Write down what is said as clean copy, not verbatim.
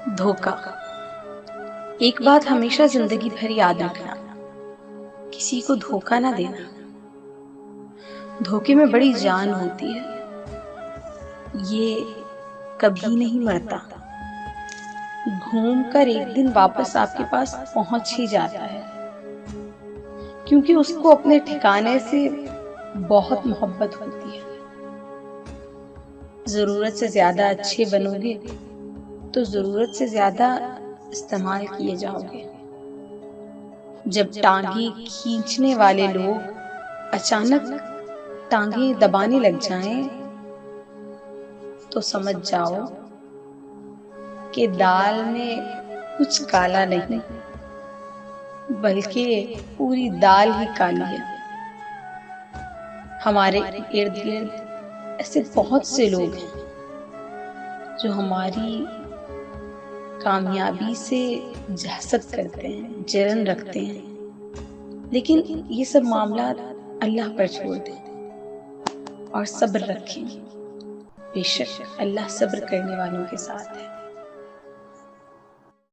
धोखा। एक बात हमेशा जिंदगी भर याद रखना, किसी को धोखा ना देना। धोखे में बड़ी जान होती है, ये कभी नहीं मरता। घूमकर एक दिन वापस आपके पास पहुंच ही जाता है, क्योंकि उसको अपने ठिकाने से बहुत मोहब्बत होती है। जरूरत से ज्यादा अच्छे बनोगे तो जरूरत से ज्यादा इस्तेमाल किए जाओगे। जब टांगे खींचने वाले लोग अचानक टांगे दबाने लग जाएं, तो समझ जाओ कि दाल में कुछ काला नहीं, बल्कि पूरी दाल ही काली है। हमारे इर्द गिर्द ऐसे बहुत से लोग हैं जो हमारी कामयाबी से जहसत करते हैं, जलन रखते हैं, लेकिन ये सब मामला अल्लाह पर छोड़ दें और सब्र रखें। बेशक अल्लाह सब्र करने वालों के साथ है।